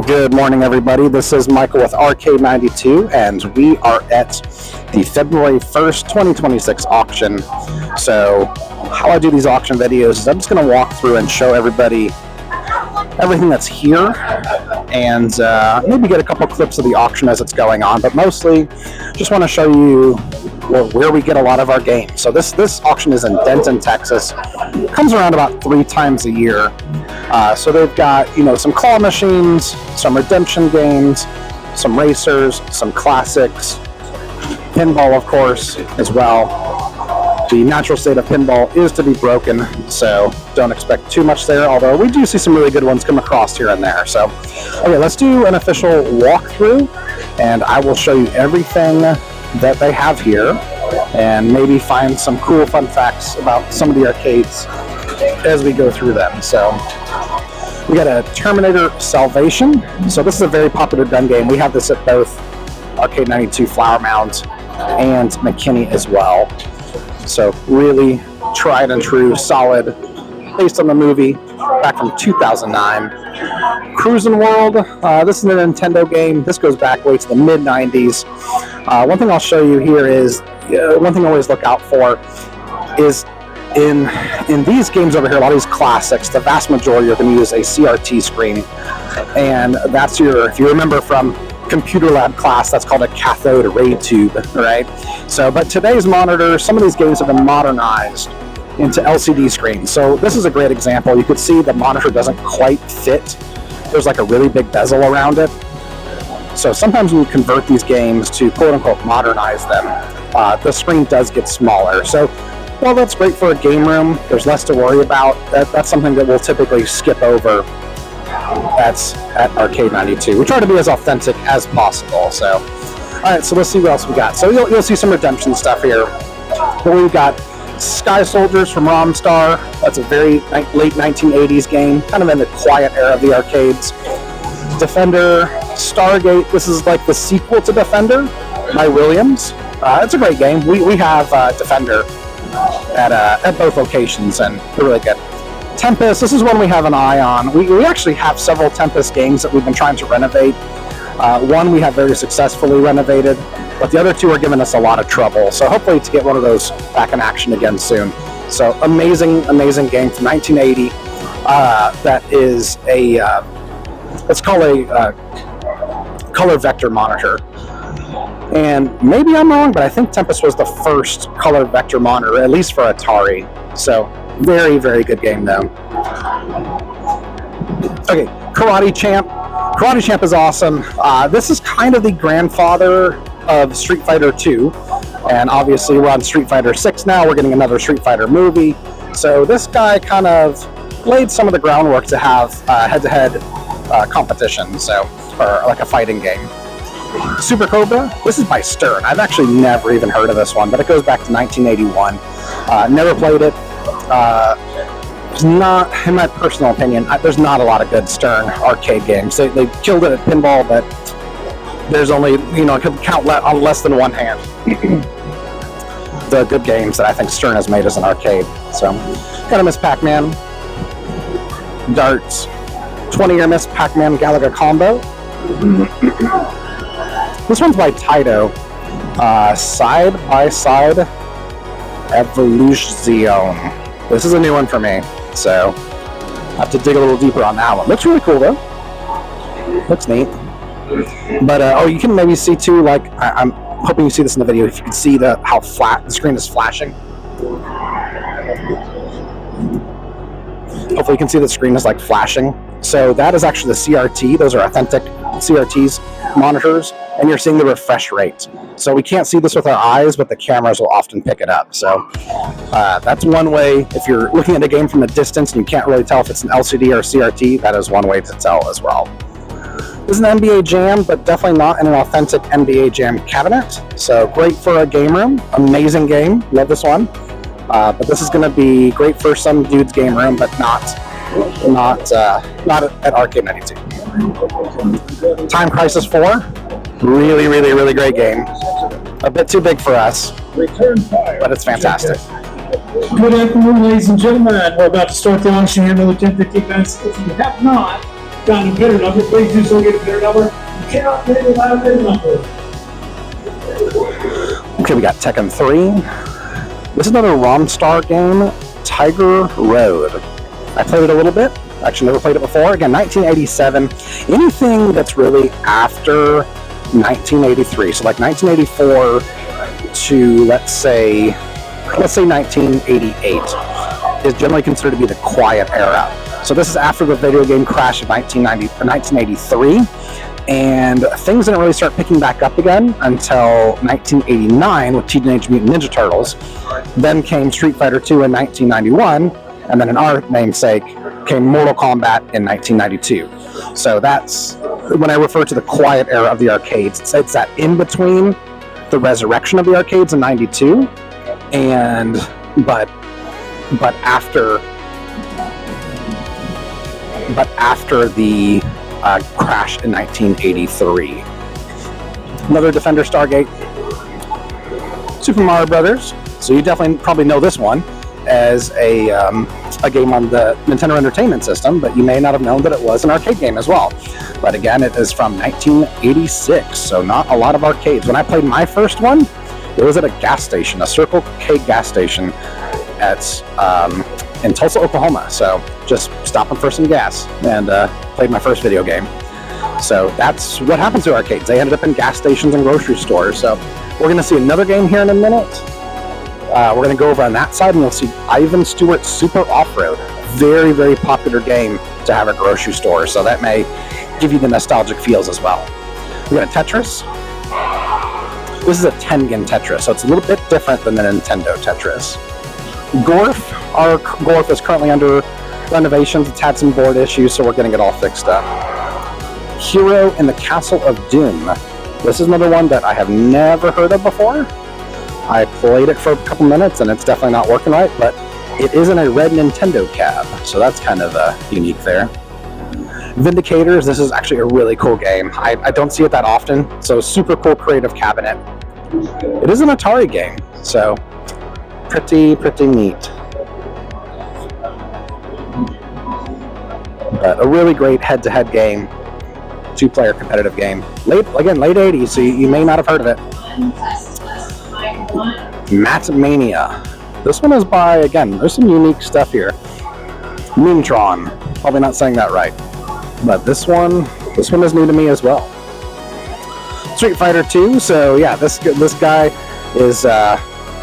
Good morning, everybody. This is Michael with Arcade 92, and we are at the February 1st, 2026 auction. So, how I do these auction videos is I'm just going to walk through and show everybody everything that's here, and maybe get a couple clips of the auction as it's going on, but mostly just want to show you where we get a lot of our games. So this auction is in Denton, Texas. It comes around about 3 times a year. So they've got, some claw machines, some redemption games, some racers, some classics, pinball, of course, as well. The natural state of pinball is to be broken, so don't expect too much there, although we do see some really good ones come across here and there. So, okay, let's do an official walkthrough, and I will show you everything that they have here, and maybe find some cool fun facts about some of the arcades as we go through them. So, we got a Terminator Salvation. So this is a very popular gun game. We have this at both Arcade 92 Flower Mound and McKinney as well. So really tried and true, solid, based on the movie back from 2009. Cruisin' World, this is a Nintendo game. This goes back way to the mid-90s. One thing I'll show you here is, one thing I always look out for is in these games over here, a lot of these classics, the vast majority are going to use a CRT screen. And that's if you remember from computer lab class, that's called a cathode ray tube, right? So, but today's monitors, some of these games have been modernized into LCD screens. So this is a great example. You could see the monitor doesn't quite fit. There's like a really big bezel around it. So sometimes when you convert these games to quote unquote modernize them, the screen does get smaller. So while that's great for a game room, there's less to worry about. That's something that we'll typically skip over. That's at Arcade 92. We try to be as authentic as possible. So, all right, so let's see what else we got. So you'll see some redemption stuff here. But we've got Sky Soldiers from Romstar. That's a very late 1980s game, kind of in the quiet era of the arcades. Defender, Stargate. This is like the sequel to Defender by Williams. It's a great game. We have Defender at both locations, and they're really good. Tempest, this is one we have an eye on. We actually have several Tempest games that we've been trying to renovate. One we have very successfully renovated, but the other two are giving us a lot of trouble. So hopefully to get one of those back in action again soon. So amazing game from 1980. That is it's called a color vector monitor. And maybe I'm wrong, but I think Tempest was the first color vector monitor, at least for Atari. So very, very good game, though. Okay, Karate Champ. Karate Champ is awesome. This is kind of the grandfather of Street Fighter 2. And obviously, we're on Street Fighter 6 now. We're getting another Street Fighter movie. So this guy kind of laid some of the groundwork to have head-to-head competition, or like a fighting game. Super Cobra, this is by Stern. I've actually never even heard of this one, but it goes back to 1981. Never played it. It's not, in my personal opinion, there's not a lot of good Stern arcade games. They killed it at pinball, but there's only, I could count on less than one hand the good games that I think Stern has made as an arcade. So, gotta miss Pac-Man. Darts. 20-year miss Pac-Man Galaga combo. This one's by Taito. Side by Side Evolution. This is a new one for me, so I have to dig a little deeper on that one. Looks really cool though. Looks neat. But you can maybe see too. Like I'm hoping you see this in the video. If you can see how flat the screen is flashing. Hopefully you can see the screen is like flashing. So that is actually the CRT. Those are authentic CRTs monitors, and you're seeing the refresh rate. So we can't see this with our eyes, but the cameras will often pick it up. So that's one way. If you're looking at a game from a distance and you can't really tell if it's an LCD or a CRT, that is one way to tell as well. This is an NBA Jam, but definitely not in an authentic NBA Jam cabinet. So great for a game room. Amazing game. Love this one. But this is going to be great for some dude's game room, but not at Arcade 92. Time Crisis 4. Really, really, really great game. A bit too big for us, but it's fantastic. Good afternoon, ladies and gentlemen. We're about to start the auction here in the 1050 events. If you have not Gotten a bidder number, please do so get a bidder number. You cannot bid without a bidder number. Okay, we got Tekken 3. This is another Romstar game, Tiger Road. I played it a little bit. Actually, never played it before. Again, 1987. Anything that's really after 1983, so like 1984 to let's say 1988, is generally considered to be the quiet era. So this is after the video game crash of 1983, and things didn't really start picking back up again until 1989 with Teenage Mutant Ninja Turtles. Then came Street Fighter II in 1991, and then in our namesake came Mortal Kombat in 1992. So that's when I refer to the quiet era of the arcades. It's that in between the resurrection of the arcades in 92 and but after the crash in 1983. Another Defender Stargate, Super Mario Brothers. So you definitely probably know this one as a game on the Nintendo Entertainment System, but you may not have known that it was an arcade game as well. But again, it is from 1986, so not a lot of arcades. When I played my first one, it was at a gas station, a Circle K gas station in Tulsa, Oklahoma. So just stopping for some gas and played my first video game. So that's what happens to arcades. They ended up in gas stations and grocery stores. So we're going to see another game here in a minute. We're going to go over on that side and we'll see Ivan Stewart's Super Off-Road. Very, very popular game to have at grocery stores. So that may give you the nostalgic feels as well. We got a Tetris. This is a Tengen Tetris, so it's a little bit different than the Nintendo Tetris. Gorf. Our Gorf is currently under renovations. It's had some board issues, so we're getting it all fixed up. Hero in the Castle of Doom. This is another one that I have never heard of before. I played it for a couple minutes, and it's definitely not working right, but it is in a red Nintendo cab, so that's kind of unique there. Vindicators. This is actually a really cool game. I don't see it that often, so super cool creative cabinet. It is an Atari game, so pretty neat. But a really great head-to-head game, two-player competitive game. Late 80s, so you may not have heard of it. Matmania. This one is by, again, there's some unique stuff here. Moonitron. Probably not saying that right. But this one is new to me as well. Street Fighter II. So yeah, this guy is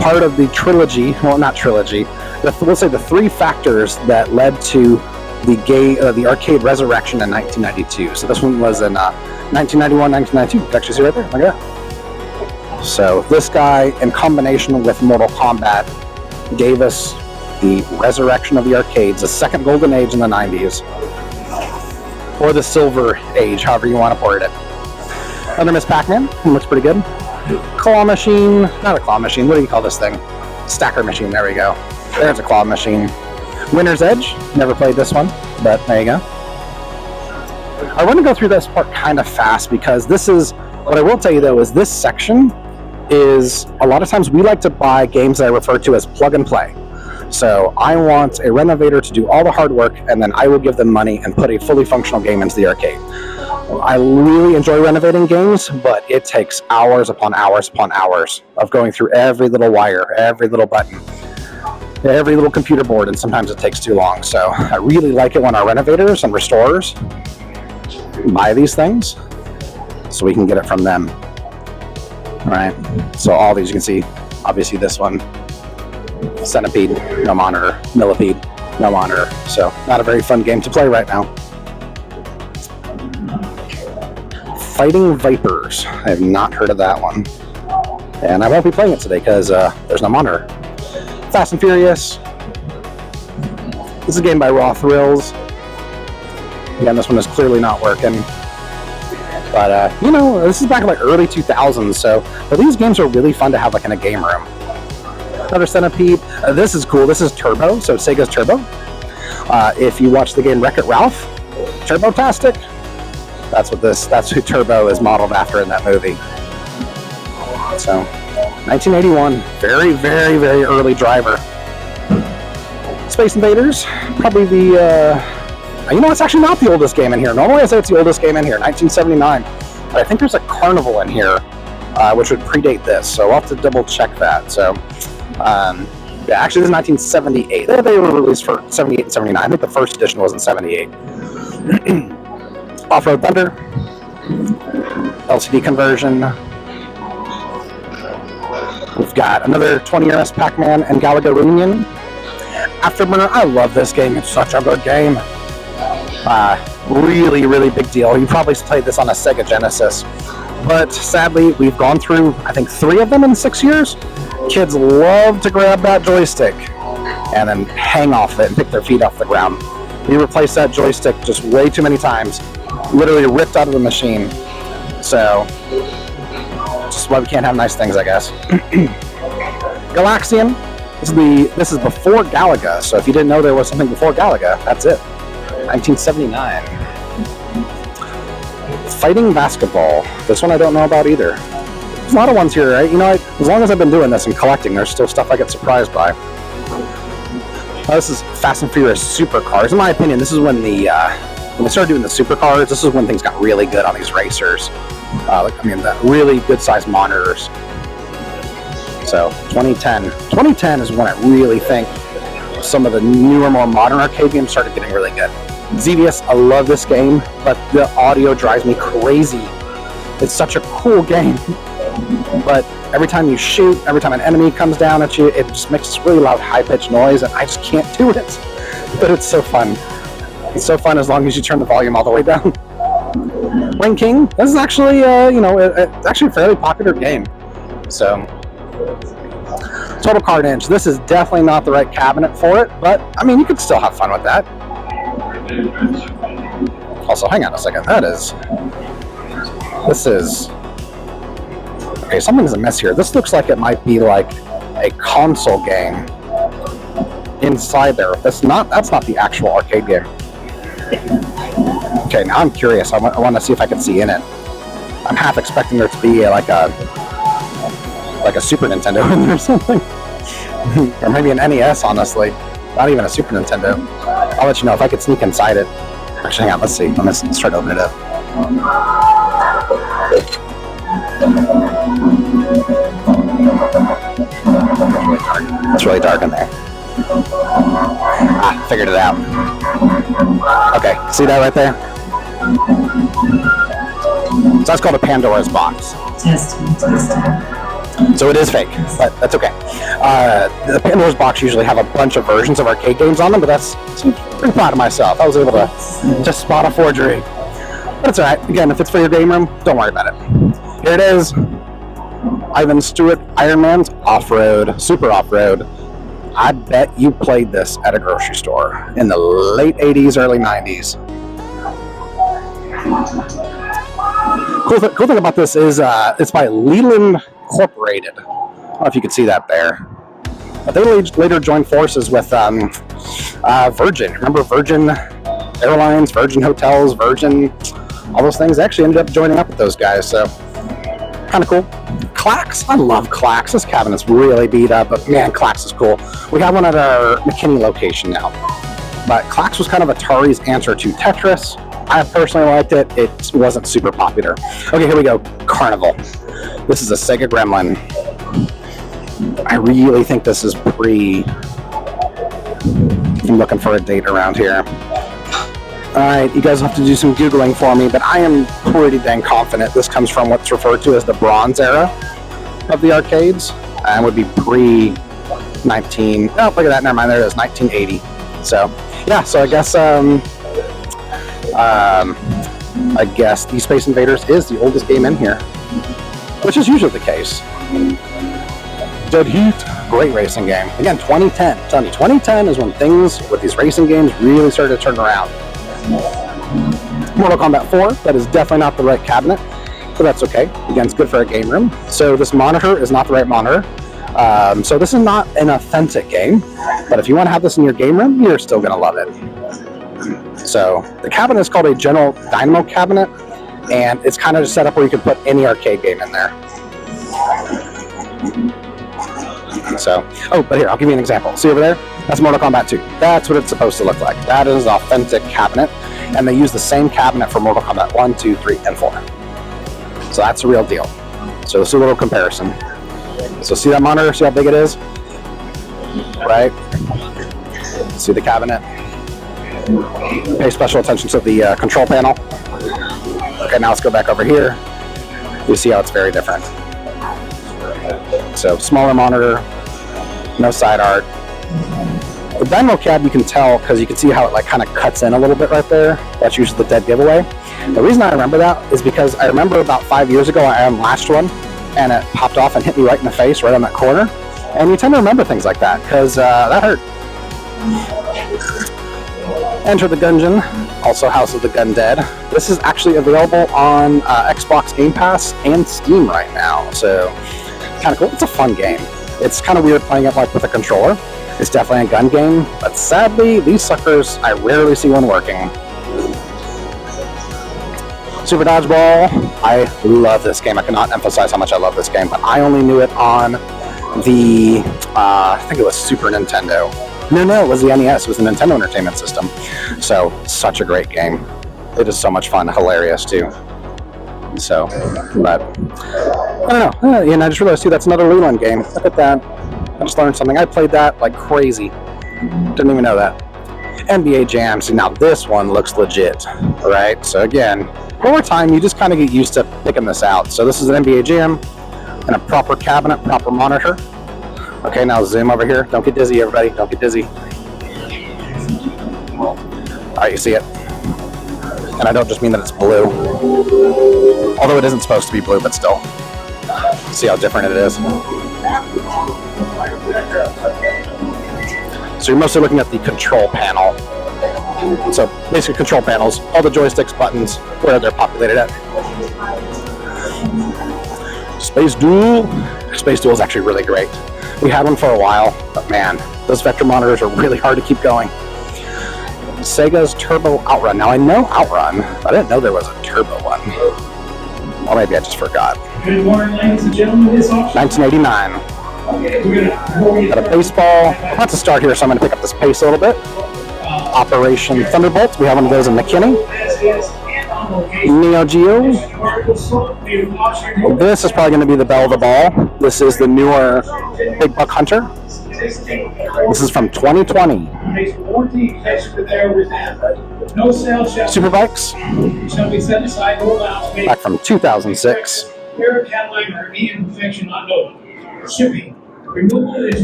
part of the trilogy. Well, not trilogy. We'll say the three factors that led to the arcade resurrection in 1992. So this one was in 1991, 1992. You can actually see right there. Look at that. So this guy, in combination with Mortal Kombat, gave us the resurrection of the arcades, the second golden age in the 90s. Or the silver age, however you want to word it. Another Miss Pac-Man, looks pretty good. Claw machine, not a claw machine, what do you call this thing? Stacker machine, there we go. There's a claw machine. Winner's Edge, never played this one, but there you go. I want to go through this part kind of fast because this is, what I will tell you though, is this section is, a lot of times we like to buy games that I refer to as plug and play. So I want a renovator to do all the hard work, and then I will give them money and put a fully functional game into the arcade. I really enjoy renovating games, but it takes hours upon hours upon hours of going through every little wire, every little button, every little computer board, and sometimes it takes too long. So I really like it when our renovators and restorers buy these things so we can get it from them. All right, so all these you can see, obviously this one, Centipede, no monitor, Millipede, no monitor. So not a very fun game to play right now. Fighting Vipers. I have not heard of that one. And I won't be playing it today because there's no monitor. Fast and Furious. This is a game by Raw Thrills. Again, this one is clearly not working. But, this is back in like early 2000s, but these games are really fun to have like in a game room. Another Centipede. This is cool. This is Turbo, so Sega's Turbo. If you watch the game Wreck-It Ralph, Turbo-tastic. That's who Turbo is modeled after in that movie. So, 1981, very, very, very early driver. Space Invaders, probably the You know, it's actually not the oldest game in here. Normally I say it's the oldest game in here, 1979. But I think there's a Carnival in here, which would predate this. So we'll have to double check that. So, yeah, actually this is 1978. They were released for 78 and 79. I think the first edition was in 78. Off-Road Thunder. LCD conversion. We've got another 20-year Pac-Man and Galaga reunion. Afterburner, I love this game. It's such a good game. Really, really big deal. You probably played this on a Sega Genesis. But sadly, we've gone through, I think, 3 of them in 6 years. Kids love to grab that joystick and then hang off it and pick their feet off the ground. We replaced that joystick just way too many times. Literally ripped out of the machine. So, just why we can't have nice things, I guess. Galaxian. This is before Galaga, so if you didn't know there was something before Galaga, that's it. 1979. Fighting Basketball. This one I don't know about either. There's a lot of ones here, right? You know, as long as I've been doing this and collecting, there's still stuff I get surprised by. This is Fast and Furious Supercars. In my opinion, this is when they started doing the supercars. This is when things got really good on these racers. The really good-sized monitors. So, 2010. 2010 is when I really think some of the newer, more modern arcade games started getting really good. Xevious, I love this game, but the audio drives me crazy. It's such a cool game. But every time you shoot, every time an enemy comes down at you, it just makes this really loud, high-pitched noise, and I just can't do it. But it's so fun. It's so fun as long as you turn the volume all the way down. Ring King, this is actually, it's actually a fairly popular game. So, Total Carnage, this is definitely not the right cabinet for it, but, I mean, you could still have fun with that. Also, hang on a second, this is, okay, something's amiss here. This looks like it might be like a console game inside there. That's not the actual arcade game. Okay, now I'm curious. I want to see if I can see in it. I'm half expecting there to be like a Super Nintendo in there or something. Or maybe an NES, honestly. Not even a Super Nintendo. I'll let you know if I could sneak inside it. Actually, hang on, let's see. Let's try to open it up. It's really dark in there. Figured it out. Okay, see that right there? So that's called a Pandora's box. Testing. So it is fake, but that's okay. The Pandora's box usually have a bunch of versions of arcade games on them, but I'm pretty proud of myself. I was able to spot a forgery. But it's alright. Again, if it's for your game room, don't worry about it. Here it is. Ivan Stewart, Iron Man's Off-Road, Super Off-Road. I bet you played this at a grocery store in the late 80s, early 90s. Cool thing about this is it's by Leland Incorporated. I don't know if you can see that there. But they later joined forces with Virgin. Remember Virgin Airlines, Virgin Hotels, Virgin, all those things? They actually ended up joining up with those guys, so kind of cool. Clax, I love Clax. This cabinet's really beat up, but man, Clax is cool. We have one at our McKinney location now. But Clax was kind of Atari's answer to Tetris. I personally liked it. It wasn't super popular. Okay, here we go. Carnival. This is a Sega Gremlin. I really think this is I'm looking for a date around here. Alright, you guys have to do some Googling for me, but I am pretty dang confident this comes from what's referred to as the Bronze Era of the arcades, and would be pre-19... Oh, look at that, never mind, there it is, 1980. So, yeah, so I guess the Space Invaders is the oldest game in here, which is usually the case. Dead Heat, great racing game. Again, 2010. I'm telling you, 2010 is when things with these racing games really started to turn around. Mortal Kombat 4, that is definitely not the right cabinet, so that's okay. Again, it's good for a game room. So this monitor is not the right monitor. So this is not an authentic game, but if you want to have this in your game room, you're still going to love it. So the cabinet is called a General Dynamo cabinet, and it's kind of set up where you can put any arcade game in there. So, oh, but here, I'll give you an example. See over there? That's Mortal Kombat 2. That's what it's supposed to look like. That is an authentic cabinet, and they use the same cabinet for Mortal Kombat 1, 2, 3, and 4. So that's the real deal. So this is a little comparison. So see that monitor? See how big it is? Right? See the cabinet? Pay special attention to the control panel. Okay, now let's go back over here. You see how it's very different. So smaller monitor, no side art. The Dynamo cab you can tell because you can see how it like kind of cuts in a little bit right there. That's usually the dead giveaway. The reason I remember that is because I remember about 5 years ago I unlatched one and it popped off and hit me right in the face, right on that corner. And you tend to remember things like that because that hurt. Enter the Gungeon, also House of the Gundead. This is actually available on Xbox Game Pass and Steam right now, so kind of cool. It's a fun game. It's kind of weird playing it like with a controller. It's definitely a gun game, but sadly, these suckers, I rarely see one working. Super Dodgeball, I love this game. I cannot emphasize how much I love this game, but I only knew it on the, I think it was Super Nintendo. No, it was the NES. It was the Nintendo Entertainment System. So, such a great game. It is so much fun, hilarious too. So, but, I don't know. And I just realized too, that's another Leland game. Look at that. I just learned something. I played that like crazy. Didn't even know that. NBA Jam. See, now this one looks legit, right? So again, over time, you just kind of get used to picking this out. So this is an NBA Jam and a proper cabinet, proper monitor. Okay, now zoom over here. Don't get dizzy, everybody. Don't get dizzy. All right, you see it. And I don't just mean that it's blue. Although it isn't supposed to be blue, but still. See how different it is. So you're mostly looking at the control panel. So basically control panels, all the joysticks, buttons, where they're populated at. Space Duel. Space Duel is actually really great. We had one for a while, but man, those vector monitors are really hard to keep going. Sega's Turbo Outrun. Now I know Outrun, but I didn't know there was a Turbo one. Or maybe I just forgot. Good morning, ladies and gentlemen. This auction. 1989. Got a baseball. I'm about to start here, so I'm going to pick up this pace a little bit. Operation Thunderbolt. We have one of those in McKinney. Neo Geo. This is probably going to be the belle of the ball. This is the newer Big Buck Hunter. This is from 2020. Super Bikes. Back from 2006.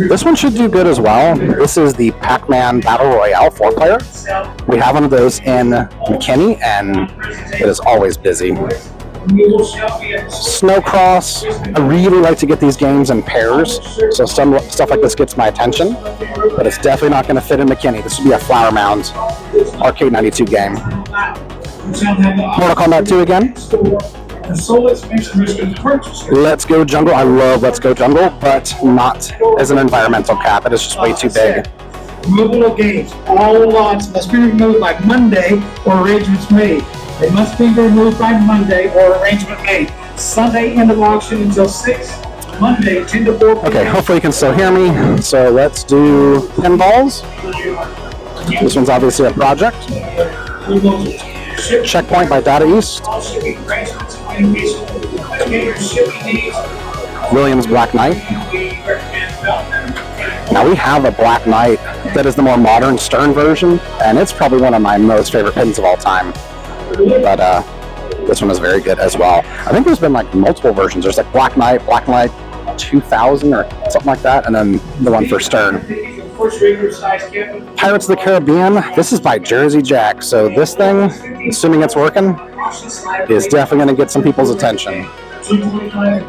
This one should do good as well. This is the Pac-Man Battle Royale 4-player. We have one of those in McKinney, and it is always busy. Snowcross. I really like to get these games in pairs, so some stuff like this gets my attention, but it's definitely not going to fit in McKinney. This would be a Flower Mound Arcade 92 game. Mortal Kombat 2 again. Let's Go Jungle. I love Let's Go Jungle, but not as an environmental cap. It is just way too big. Removable games. All lots must be removed by Monday or arrangements made. They must be removed by Monday or arrangement made. Sunday end of auction until 6. Monday 10 to 4 p.m. Okay, hopefully you can still hear me. So let's do pinballs. This one's obviously a project. Checkpoint by Data East. Williams Black Knight. Now we have a Black Knight that is the more modern Stern version, and it's probably one of my most favorite pins of all time. But this one is very good as well. I think there's been like multiple versions. There's like Black Knight 2000 or something like that, and then the one for Stern. Pirates of the Caribbean. This is by Jersey Jack. So this thing, assuming it's working, is definitely going to get some people's attention.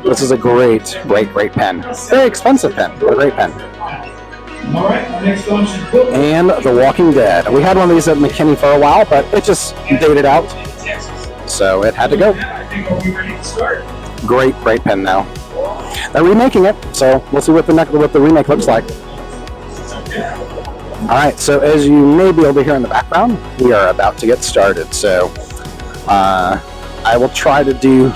This is a great pen. Very expensive pen, but a great pen. And The Walking Dead. We had one of these at McKinney for a while, but it just dated out, so it had to go. Great pen now. They're remaking it, so we'll see what the remake looks like. Alright, so as you may be able to hear in the background, we are about to get started. So I will try to do,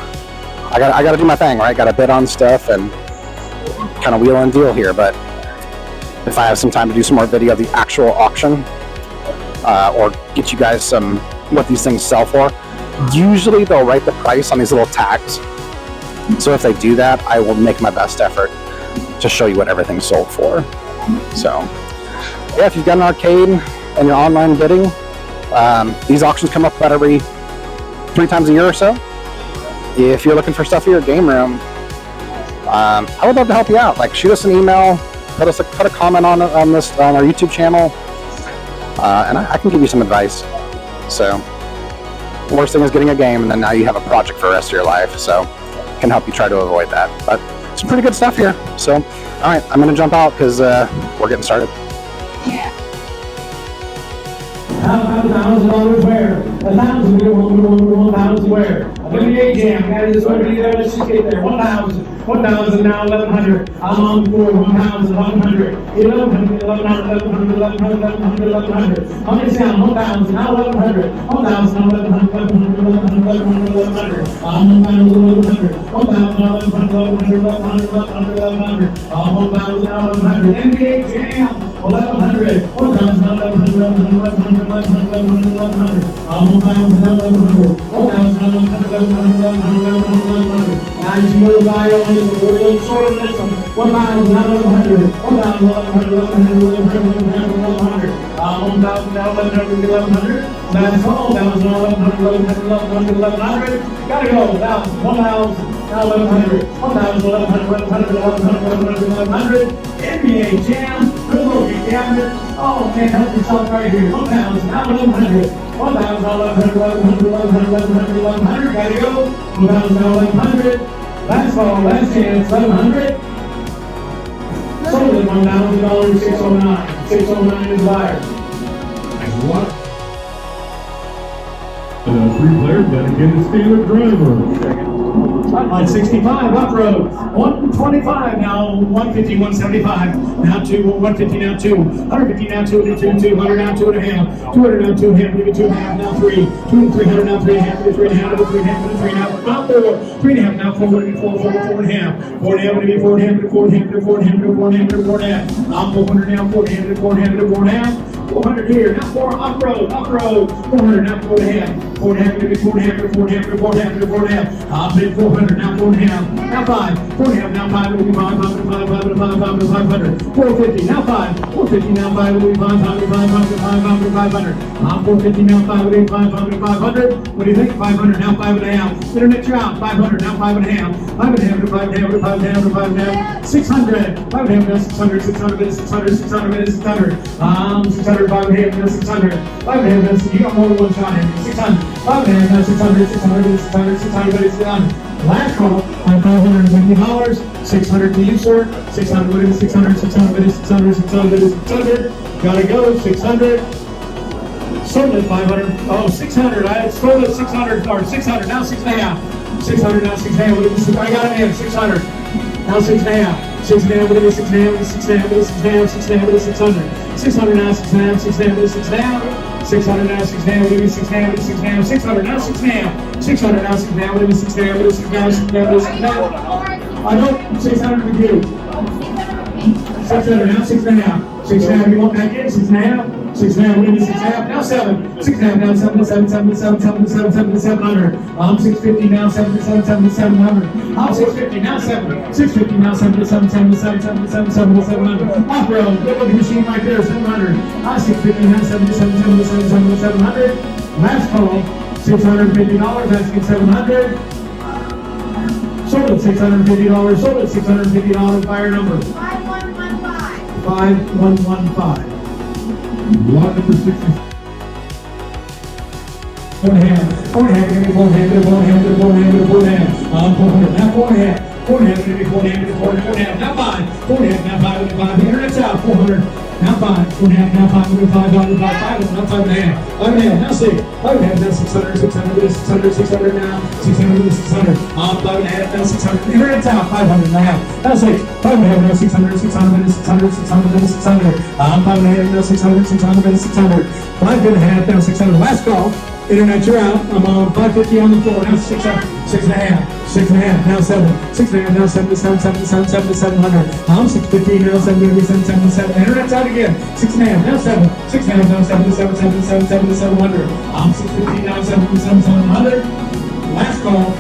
I gotta do my thing, right? Gotta bid on stuff and kind of wheel and deal here, but if I have some time to do some more video of the actual auction, or get you guys some what these things sell for. Usually they'll write the price on these little tags. So if they do that, I will make my best effort to show you what everything's sold for. So yeah, if you've got an arcade and you're online bidding, these auctions come up about every 3 times a year or so. If you're looking for stuff for your game room, I would love to help you out. Like, shoot us an email, put a comment on this on our YouTube channel, and I can give you some advice. So the worst thing is getting a game and then now you have a project for the rest of your life. So I can help you try to avoid that. But some pretty good stuff here. So all right, I'm gonna jump out because we're getting started. $1,000 where? $1,000 where? NBA Jam, that is what we there. Let's just get there. 1,000, 1,000 now 1,100. I'm on board. 1,000, 1,100, 1,100, 1,100, 1,100, 1,100, 1,100. How many sound? 1,000 now 1,100. 1,000 now 1,100, 1,100, 1,100, 1,100. I'm 1,100. 1,000 now 1,100, 1,100, 1,100, 1,100. I'm 1,000 now 1,100. NBA Jam. 1,100. 1,000 now 1,100, 1,100, 1,100, 1,100. I'm 1,000 now 1,100. 1,000 now 1,100. Now you know the bio is a little short of this one. 1,000 now 1,100. 1,000 now 1,100. 1,000 now 1,100. 1,100. That's all. 1,000 now 1,100. 1,100. 1,100. Gotta go. 1,000. 1,000 now 1,100. 1,000 1,100. 1,100. 1,100. NBA Jam. Good looking cabinet. Oh, can't help yourself right here. 1,000 now 1,100. 1,000 now 1,100. 1,100. 1,100. 1,100. Gotta go. 1,000 now 1,100. Last ball, last chance. 1,100. Sold at $1,000. 609. 609 is buyer. What? Three players dedicated standard driver. Line 65, up road. 125 now, 150, 175. Now 2, 150 now 2. 150 now 2, 200 now 2.5. 200 now 2.5, maybe 2.5 now 3. 300 now 3.5, 3.5, 3.5, 3 now 4. 3.5 now 4, 4.5. 4.5, maybe 4.5, 4.5, 4.5, 4.5, 4.5. I'm 400 now, 4.5, 4.5, 4.5. 400 here, now 4 up road, 400 now 4.5, 4.5, maybe 4.5, 4.5, 4.5, 4.5. I'll bid 400 now 4.5, now 5, 4.5 now 5, maybe 5, 500. 450 now 5, 450 now 5, maybe 500. I'm 450 now 5, maybe 500. What do you think? 500 now 5.5. Internet trout, 500 now 5.5. 5.5 to 5.5 to 5.5 to 5.5. 600, 5.5 now 600, 600, 600, 600, 600. 600, 5.5 now 600. 5.5 now, you got more than one shot in. 600, 5.5 now 600, 600, 600, 600, 600. Last call, $550. 600 to you, sir. 600, what is 600, 600, 600, 600, 600. Gotta go, 600. Sold at 500. Oh, 600. I sold at 600, or 600, now 6.5. 600, now 6.5. What is this? I got it in, 600. Now 6.5. 6.5, what is 6.5? 6.5, 6.5, 6.5, 600. 600 now, 6.5, 6.5, 6.5. 600 now, 6.5, what is 6.5, 6.5, 600 now, 6.5. 600 now, 6.5, what is 6.5, what is 6.5, 6.5, 6.5. I know 600 with you. 600 now, 6.5. 6.5, you want back in? 6.5. 6.5, what is 6.5? Now 7. 6.5 now, 7, 7, 7, 7, 7, 7, 7, 700. I'm 650 now, 7, 7, 7, 700. I'm 650 now, 7. 650 now, 7, 7, 7, 7, 7, 7, 7, 700. Off road, good looking machine right there, 700. I'm 650 now, 7, 7, 7, 7, 7, 700. Last call, $650, asking 700. Sold at $650, sold at $650, buyer number. 5115. Lot number 60. 4.5, 4.5, give me 4.5, 4.5, 4.5, 4.5. 400, now 4.5. 4.5, give me 4.5, 4.5, now 5. 4.5, now 5, 5. Internet's out, 400. Now 5, 4.5, now 5, 5, 5, 5, 5, now 5.5. 5.5, now 6. 5.5, now 600, 600, 600, 600 now. 600, 600. 5.5, now 600. Internet's out, 500 now. Now 6. 5.5, now 600, 600, 600, 600, 600. 5.5, now 600, 600, 600. 5.5, now 600. Last call. Internet, you're out. I'm on 550 on the floor. Now 6 up, 6.5, 6.5, now 7, 6.5, now 7 to 7, 7 to 7, 7 to 700. I'm 650, now 7 to 7, 7 to 7. Internet's out again. 6.5, now 7, 6.5, now 7 to 7, 7 to 7, 7 to 700. I'm 650, now 7 to 7, 700. Last call.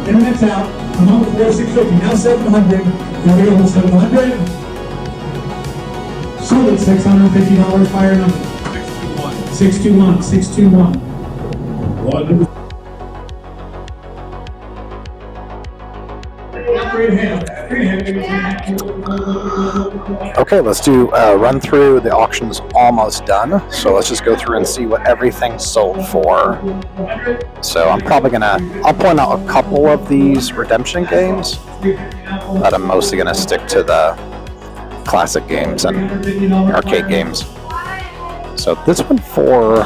Internet's out. I'm on the floor, 650, now 700. There we go, 700. Sold at $650, fire number. 621, 621. Okay, let's do run through. The auction's almost done, so let's just go through and see what everything sold for. So I'm probably I'll point out a couple of these redemption games, but I'm mostly gonna stick to the classic games and arcade games. So this went for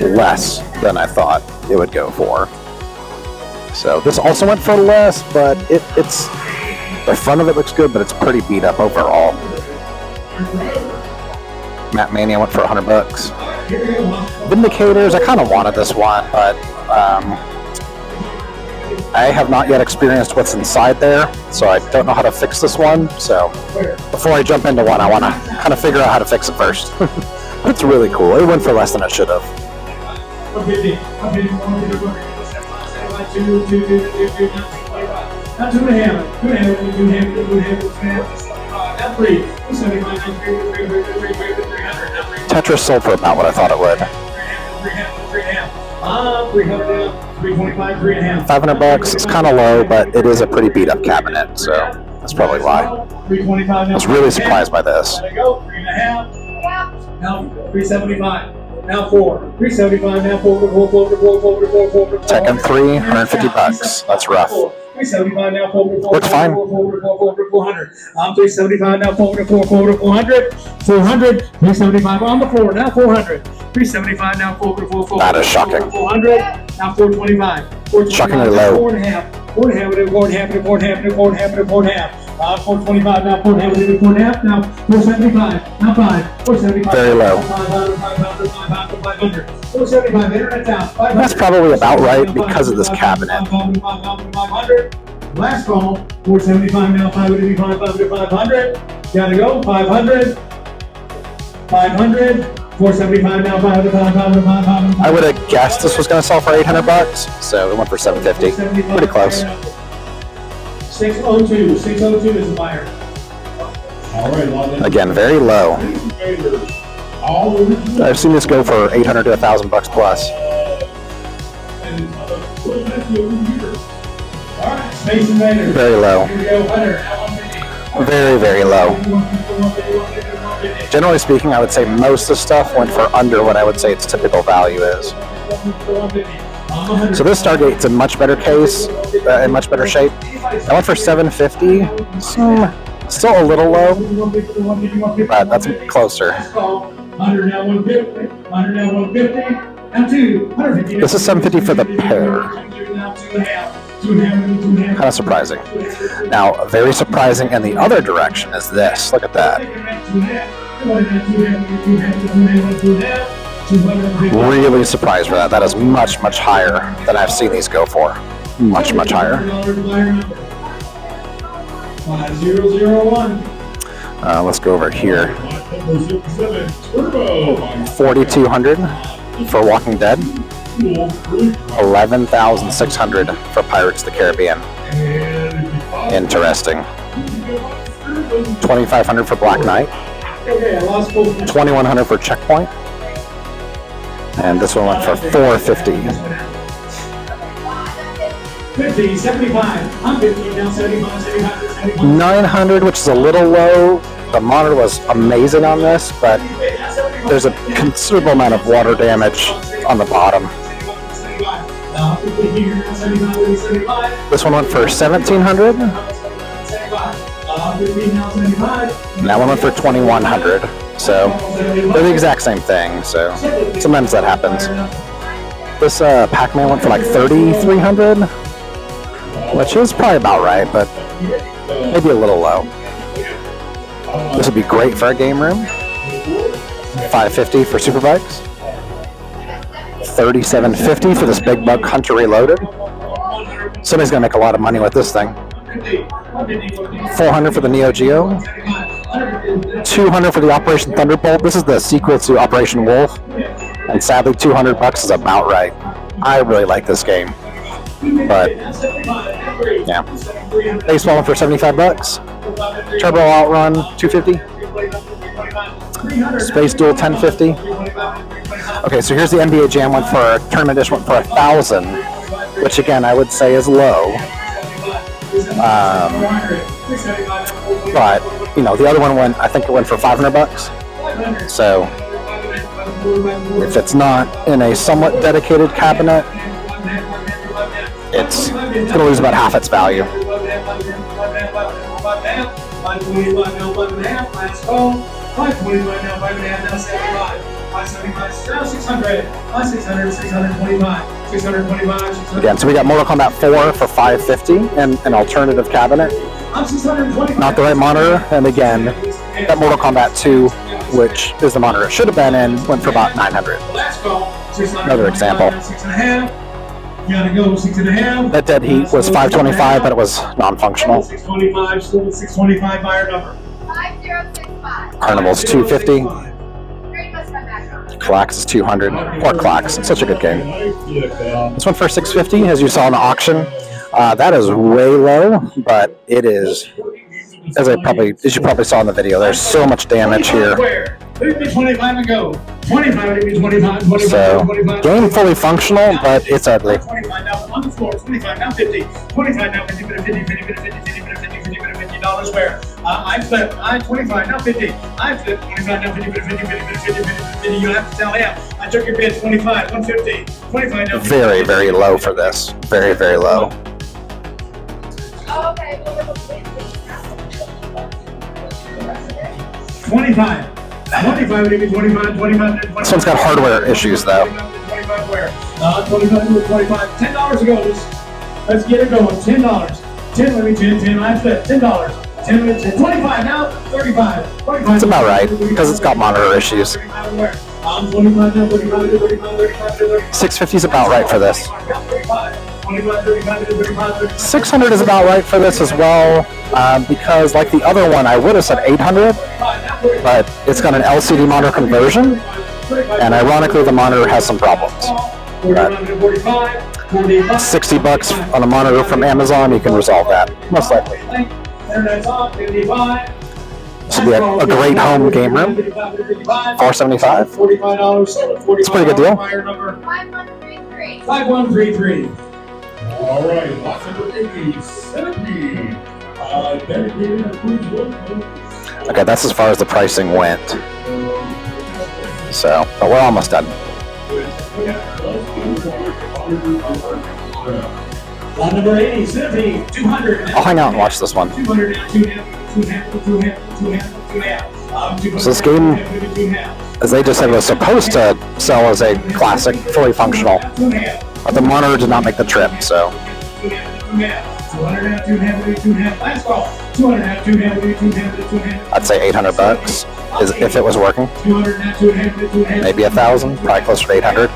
less than I thought it would go for. So this also went for less, but it's the front of it looks good, but it's pretty beat up overall. Map Mania went for $100. Vindicators, I kind of wanted this one, but I have not yet experienced what's inside there, so I don't know how to fix this one. So before I jump into one, I want to kind of figure out how to fix it first. It's really cool. It went for less than it should have. Tetris sold for about what I thought it would. $500. It's kind of low, but it is a pretty beat up cabinet, so that's probably why. I was really surprised by this. Now 375. Now 4. 375. Now 4. Tekken 3, $150. That's rough. 375 now 4. Looks fine. 400. 375 now 400. 400. 375 on the floor. Now 400. 375 now 400. That is shocking. 400. Now 425. Shockingly low. 4.5. 4.5. 425 now 4.5. Now 475. Now 5. 475. Very low. 475. Internet's out. That's probably about right because of this cabinet. 500. Last call. 475 now. 585. 500. Gotta go. 500. 500. 475 now. 500. I would have guessed this was going to sell for $800, so it went for $750. Pretty close. 602. 602 is the buyer. Again, very low. I've seen this go for $800 to $1,000 plus. Very low. Very, very low. Generally speaking, I would say most of the stuff went for under what I would say its typical value is. So this Stargate's in much better case, in much better shape. I went for $750. Still a little low, but that's closer. This is $750 for the pair. Kind of surprising. Now, very surprising in the other direction is this. Look at that. Really surprised for that. That is much, much higher than I've seen these go for. Much, much higher. 5001. Let's go over here. 4,200 for Walking Dead. 11,600 for Pirates of the Caribbean. Interesting. 2,500 for Black Knight. 2,100 for Checkpoint. And this one went for 450. 50, 75. I'm 50 now. 75, 75, 900, which is a little low. The monitor was amazing on this, but there's a considerable amount of water damage on the bottom. This one went for 1,700. And that one went for 2,100. So they're the exact same thing. So sometimes that happens. This Pac-Man went for like 3,300, which is probably about right, but maybe a little low. This would be great for a game room. $550 for Superbikes. $37.50 for this Big Bug Hunter Reloaded. Somebody's gonna make a lot of money with this thing. $400 for the Neo Geo. $200 for the Operation Thunderbolt. This is the sequel to Operation Wolf, and sadly, $200 is about right. I really like this game, but yeah. Baseball for $75. Turbo Outrun $250. Space Duel $10.50. Okay, so here's the NBA Jam one for Tournament Edition one for $1,000, which again I would say is low. But you know, the other one went, I think it went for $500. So if it's not in a somewhat dedicated cabinet, it's gonna lose about half its value. Again, so we got Mortal Kombat 4 for $550 and an alternative cabinet. Not the right monitor, and again, that Mortal Kombat 2, which is the monitor it should have been in, went for about $900. Another example. That Dead Heat was $525, but it was non-functional. Carnival's $250. Clax is $200. Poor Clax, such a good game. This one for $650, as you saw in the auction. That is way low, but it is, as you probably saw in the video, there's so much damage here. So, game fully functional, but it's ugly. I flip, I 25, now 50. I flip 25, now 50, 50, 50, 50, 50, 50. You have to tell him. I took your bid 25, 150, 25, now 50. Very, very low for this. Very, very low. Okay. 25. 25, 25. This one's got hardware issues, though. 25 where? 25, 25. $10 goes. Let's get it going. $10. 10, let me 10, I flip. $10. 10 minutes, 25 now, 35. It's about right, because it's got monitor issues. 650 is about right for this. 600 is about right for this as well, because like the other one, I would have said 800, but it's got an LCD monitor conversion, and ironically, the monitor has some problems. But $60 on a monitor from Amazon, you can resolve that, most likely. This will be a great home game room. $475. It's a pretty good deal. 5133. All right, lot number 80, Centipede. Dedicated approval. Okay, that's as far as the pricing went. So, but we're almost done. Lot number 80, Centipede, 200. I'll hang out and watch this one. 200 now, 2 So this game, as they just said, was supposed to sell as a classic, fully functional, but the monitor did not make the trip, so. I'd say $800 is if it was working. Maybe 1,000, probably closer to 800.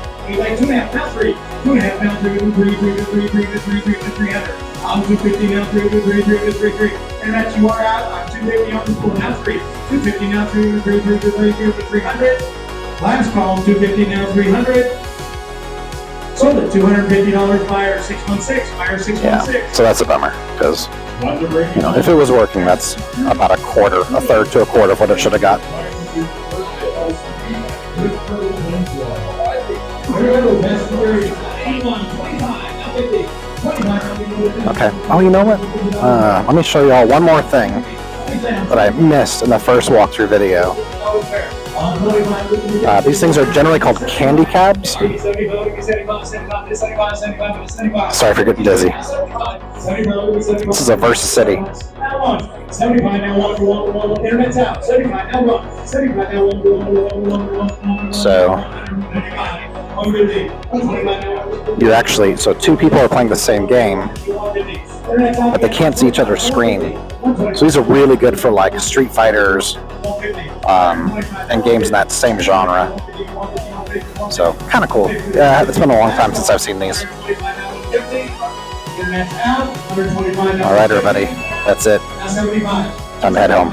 I'm 250 now, 3. And that's you are out. I'm 250 on the floor now, 250 now, 300. Last call, 250 now, 300. Sold at $250, buyer 616, buyer 616. Yeah, so that's a bummer, because, you know, if it was working, that's about a third to a quarter of what it should have got. Okay. Oh, you know what? Let me show you all one more thing that I missed in the first walkthrough video. These things are generally called candy cabs. Sorry for getting dizzy. This is a Versus City. So you actually, so two people are playing the same game, but they can't see each other's screen. So these are really good for like Street Fighters and games in that same genre. So kind of cool. Yeah, it's been a long time since I've seen these. All right, everybody, that's it. Time to head home.